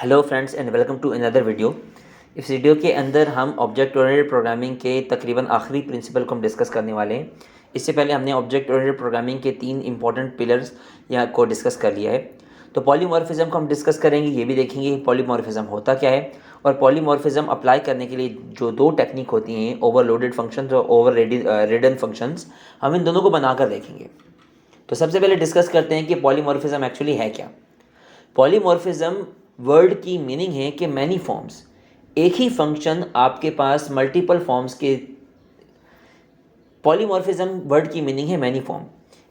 Hello friends and welcome to another video. इस video के अंदर हम ऑब्जेक्ट ओरिएंटेड प्रोग्रामिंग के तकरीबन आखिरी प्रिंसिपल को हम डिस्कस करने वाले हैं। इससे पहले हमने ऑब्जेक्ट ओरिएंटेड प्रोग्रामिंग के 3 इंपॉर्टेंट पिलर्स यहाँ को डिस्कस कर लिया है। तो पॉलीमॉर्फिज्म को हम डिस्कस करेंगे, ये भी देखेंगे पॉलीमॉर्फिज्म होता क्या है और पॉलीमॉर्फिज्म अप्लाई करने के लिए जो दो टेक्निक होती हैं, ओवरलोडेड फंक्शंस और ओवर रिडन फंक्शंस, हम इन दोनों को बनाकर देखेंगे। तो सबसे पहले डिस्कस करते हैं कि पॉलीमॉर्फिज्म एक्चुअली है क्या। पॉलीमॉर्फिज्म वर्ड की मीनिंग है कि मैनी फॉर्म्स, एक ही फंक्शन आपके पास मल्टीपल फॉर्म्स के। पॉलीमॉर्फिज्म वर्ड की मीनिंग है मैनी फॉर्म,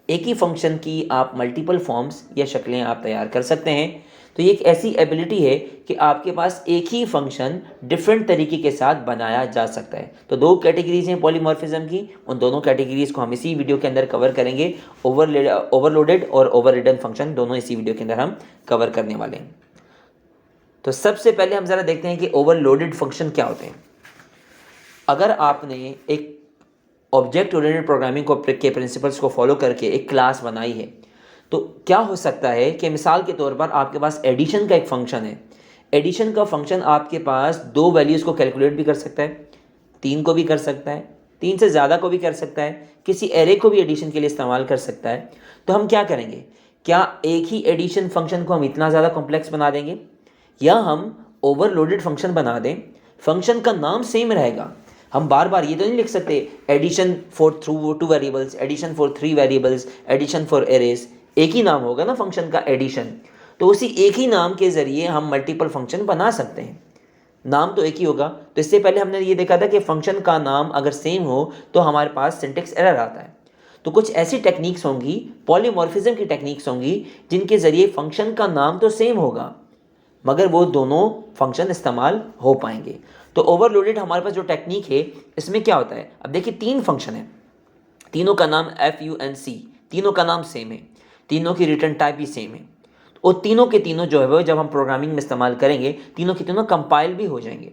एक ही फंक्शन की आप मल्टीपल फॉर्म्स या शक्लें आप तैयार कर सकते हैं। तो ये एक ऐसी एबिलिटी है कि आपके पास एक ही फंक्शन डिफरेंट तरीके के साथ बनाया जा सकता है। तो दो कैटेगरीज हैं पॉलीमॉर्फिज्म की, उन दोनों कैटेगरीज को हम इसी वीडियो के अंदर कवर करेंगे। ओवरलोडेड और ओवर रिडन फंक्शन दोनों इसी वीडियो के अंदर हम कवर करने वाले हैं। तो सबसे पहले हम ज़रा देखते हैं कि ओवरलोडेड फंक्शन क्या होते हैं। अगर आपने एक ऑब्जेक्ट ओरिएंटेड प्रोग्रामिंग को के प्रिंसिपल्स को फॉलो करके एक क्लास बनाई है, तो क्या हो सकता है कि मिसाल के तौर पर आपके पास एडिशन का एक फंक्शन है। एडिशन का फंक्शन आपके पास दो वैल्यूज़ को कैलकुलेट भी कर सकता है, तीन को भी कर सकता है, तीन से ज़्यादा को भी कर सकता है, किसी एरे को भी एडिशन के लिए इस्तेमाल कर सकता है। तो हम क्या करेंगे, क्या एक ही एडिशन फंक्शन को हम इतना ज़्यादा कॉम्प्लेक्स बना देंगे या हम ओवरलोडेड फंक्शन बना दें। फंक्शन का नाम सेम रहेगा, हम बार बार ये तो नहीं लिख सकते addition for through 2 variables, addition for 3 variables, addition for arrays. एक ही नाम होगा ना फंक्शन का, एडिशन। तो उसी एक ही नाम के ज़रिए हम मल्टीपल फंक्शन बना सकते हैं, नाम तो एक ही होगा। तो इससे पहले हमने ये देखा था कि फंक्शन का नाम अगर सेम हो तो हमारे पास सिंटेक्स एरर आता है। तो कुछ ऐसी टेक्निक्स होंगी, पॉलीमॉर्फिज्म की टेक्निक्स होंगी, जिनके ज़रिए फंक्शन का नाम तो सेम होगा मगर वो दोनों फंक्शन इस्तेमाल हो पाएंगे। तो ओवरलोडेड हमारे पास जो टेक्निक है, इसमें क्या होता है, अब देखिए 3 फंक्शन है, तीनों का नाम FUNC, तीनों का नाम सेम है, तीनों की रिटर्न टाइप भी सेम है। और तीनों के तीनों जो है वो जब हम प्रोग्रामिंग में इस्तेमाल करेंगे, तीनों के तीनों कंपाइल भी हो जाएंगे।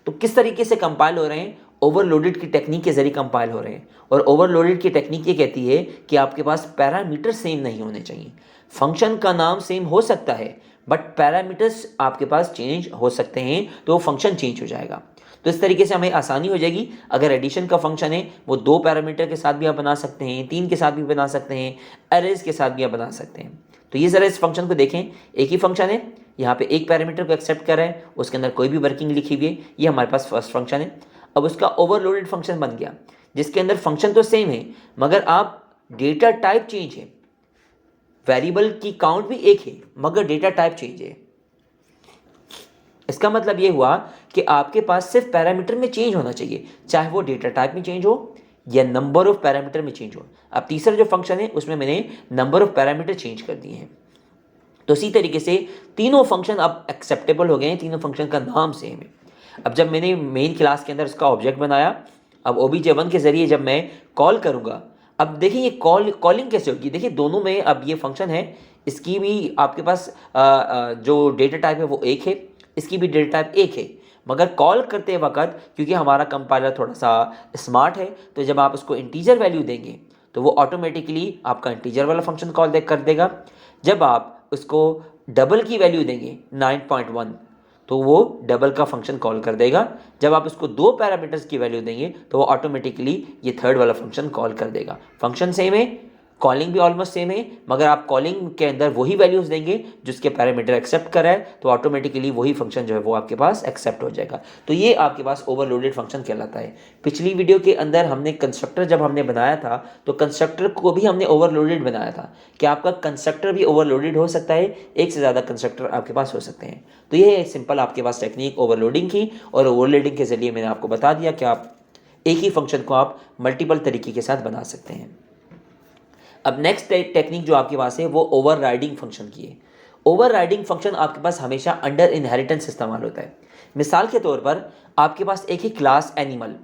तो किस तरीके से कंपाइल हो रहे हैं, ओवरलोडेड की टेक्निक के जरिए कंपाइल हो रहे हैं। और ओवरलोडेड की टेक्निक ये कहती है कि आपके पास पैरामीटर सेम नहीं होने चाहिए। फंक्शन का नाम सेम हो सकता है बट पैरामीटर्स आपके पास चेंज हो सकते हैं, तो वो फंक्शन चेंज हो जाएगा। तो इस तरीके से हमें आसानी हो जाएगी। अगर एडिशन का फंक्शन है, वो 2 पैरामीटर के साथ भी आप बना सकते हैं, 3 के साथ भी बना सकते हैं, अरेज के साथ भी आप बना सकते हैं। तो ये ज़रा इस फंक्शन को देखें, एक ही फंक्शन है, यहाँ पे एक पैरामीटर को एक्सेप्ट कर रहा है, उसके अंदर कोई भी वर्किंग लिखी हुई है, ये हमारे पास फर्स्ट फंक्शन है। अब उसका ओवरलोडेड फंक्शन बन गया, जिसके अंदर फंक्शन तो सेम है मगर आप डेटा टाइप चेंज है, वेरिएबल की काउंट भी एक है मगर डेटा टाइप चेंज है। इसका मतलब ये हुआ कि आपके पास सिर्फ पैरामीटर में चेंज होना चाहिए, चाहे वो डेटा टाइप में चेंज हो या नंबर ऑफ पैरामीटर में चेंज हो। अब तीसरा जो फंक्शन है उसमें मैंने नंबर ऑफ पैरामीटर चेंज कर दिए हैं। तो इसी तरीके से तीनों फंक्शन अब एक्सेप्टेबल हो गए हैं, तीनों फंक्शन का नाम सेम है। अब जब मैंने मेन क्लास के अंदर उसका ऑब्जेक्ट बनाया, अब OBJ1 के जरिए जब मैं कॉल करूंगा, अब देखिए ये कॉलिंग कैसे होगी। देखिए दोनों में अब ये फंक्शन है, इसकी भी आपके पास जो डेटा टाइप है वो एक है, इसकी भी डेटा टाइप एक है, मगर कॉल करते वक्त क्योंकि हमारा कंपाइलर थोड़ा सा स्मार्ट है, तो जब आप उसको इंटीजर वैल्यू देंगे तो वो ऑटोमेटिकली आपका इंटीजर वाला फंक्शन कॉल कर देगा। जब आप उसको डबल की वैल्यू देंगे 9.1, तो वो डबल का फंक्शन कॉल कर देगा। जब आप उसको 2 पैरामीटर्स की वैल्यू देंगे तो वो ऑटोमेटिकली ये थर्ड वाला फंक्शन कॉल कर देगा। फंक्शन सेम है, कॉलिंग भी ऑलमोस्ट सेम है, मगर आप कॉलिंग के अंदर वही वैल्यूज देंगे जिसके पैरामीटर एक्सेप्ट करा है, तो ऑटोमेटिकली वही फंक्शन जो है वो आपके पास एक्सेप्ट हो जाएगा। तो ये आपके पास ओवरलोडेड फंक्शन कहलाता है। पिछली वीडियो के अंदर हमने कंस्ट्रक्टर जब हमने बनाया था, तो कंस्ट्रक्टर को भी हमने ओवरलोडेड बनाया था कि आपका कंस्ट्रक्टर भी ओवरलोडेड हो सकता है, एक से ज़्यादा कंस्ट्रक्टर आपके पास हो सकते हैं। तो ये है सिंपल आपके पास टेक्निक ओवरलोडिंग की, और ओवरलोडिंग के जरिए मैंने आपको बता दिया कि आप एक ही फंक्शन को आप मल्टीपल तरीके के साथ बना सकते हैं। अब नेक्स्ट टेक्निक जो आपके पास है वो ओवरराइडिंग फंक्शन की है। ओवरराइडिंग फंक्शन आपके पास हमेशा अंडर इनहेरिटेंस इस्तेमाल होता है। मिसाल के तौर पर आपके पास एक ही क्लास एनिमल,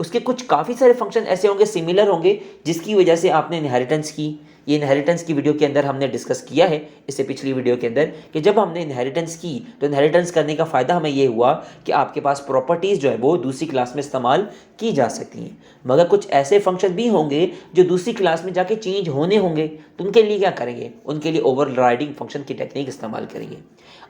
उसके कुछ काफ़ी सारे फंक्शन ऐसे होंगे, सिमिलर होंगे, जिसकी वजह से आपने इनहेरिटेंस की। ये इनहेरिटेंस की वीडियो के अंदर हमने डिस्कस किया है, इससे पिछली वीडियो के अंदर, कि जब हमने इनहेरिटेंस की तो इनहेरिटेंस करने का फ़ायदा हमें ये हुआ कि आपके पास प्रॉपर्टीज़ जो है वो दूसरी क्लास में इस्तेमाल की जा सकती हैं। मगर कुछ ऐसे फंक्शन भी होंगे जो दूसरी क्लास में जाके चेंज होने होंगे, तो उनके लिए क्या करेंगे? उनके लिए ओवरराइडिंग फंक्शन की टेक्निक इस्तेमाल करेंगे।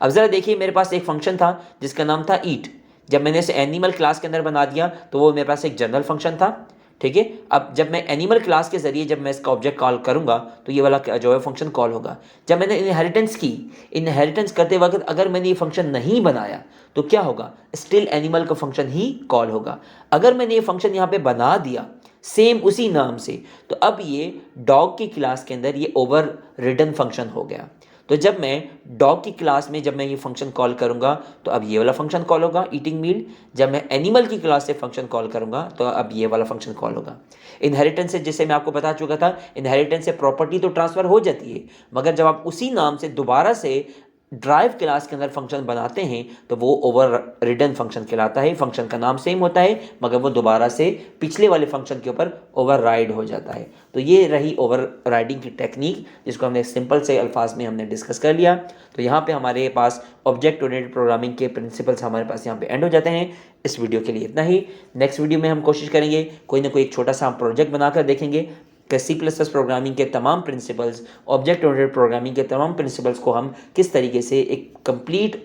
अब ज़रा देखिए, मेरे पास एक फंक्शन था जिसका नाम था ईट। जब मैंने इसे एनिमल क्लास के अंदर बना दिया तो वो मेरे पास एक जनरल फंक्शन था, ठीक है। अब जब मैं एनिमल क्लास के जरिए जब मैं इसका ऑब्जेक्ट कॉल करूंगा तो ये वाला जो है फंक्शन कॉल होगा। जब मैंने इनहेरिटेंस की, इनहेरिटेंस करते वक्त अगर मैंने ये फंक्शन नहीं बनाया तो क्या होगा? स्टिल एनिमल का फंक्शन ही कॉल होगा। अगर मैंने ये फंक्शन यहाँ पे बना दिया सेम उसी नाम से, तो अब ये डॉग की क्लास के अंदर ये ओवर रिडन फंक्शन हो गया। तो जब मैं डॉग की क्लास में जब मैं ये फंक्शन कॉल करूंगा तो अब ये वाला फंक्शन कॉल होगा, ईटिंग मील। जब मैं एनिमल की क्लास से फंक्शन कॉल करूंगा तो अब ये वाला फंक्शन कॉल होगा। इनहेरिटेंस से, जैसे मैं आपको बता चुका था, इनहेरिटेंस से प्रॉपर्टी तो ट्रांसफर हो जाती है, मगर जब आप उसी नाम से दोबारा से ड्राइव क्लास के अंदर फंक्शन बनाते हैं तो वो ओवर रिडन फंक्शन कहलाता है। फंक्शन का नाम सेम होता है मगर वो दोबारा से पिछले वाले फंक्शन के ऊपर ओवरराइड हो जाता है। तो ये रही ओवरराइडिंग की टेक्निक, जिसको हमने सिंपल से अल्फाज में हमने डिस्कस कर लिया। तो यहाँ पे हमारे पास ऑब्जेक्ट ओरिएंटेड प्रोग्रामिंग के प्रिंसिपल्स हमारे पास यहाँ पे एंड हो जाते हैं। इस वीडियो के लिए इतना ही। नेक्स्ट वीडियो में हम कोशिश करेंगे कोई ना कोई एक छोटा सा प्रोजेक्ट बनाकर देखेंगे कि C++ प्रोग्रामिंग के तमाम प्रिंसिपल्स, ऑब्जेक्ट ओरिएंटेड प्रोग्रामिंग के तमाम प्रिंसिपल्स को हम किस तरीके से एक कंप्लीट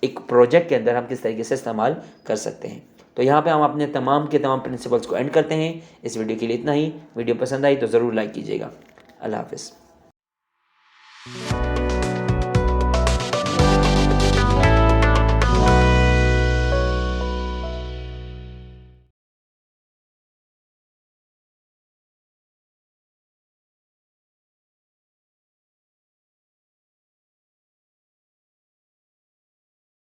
एक प्रोजेक्ट के अंदर हम किस तरीके से इस्तेमाल कर सकते हैं। तो यहाँ पे हम अपने तमाम के तमाम प्रिंसिपल्स को एंड करते हैं। इस वीडियो के लिए इतना ही। वीडियो पसंद आई तो ज़रूर लाइक कीजिएगा। अल्लाह हाफ़िज़।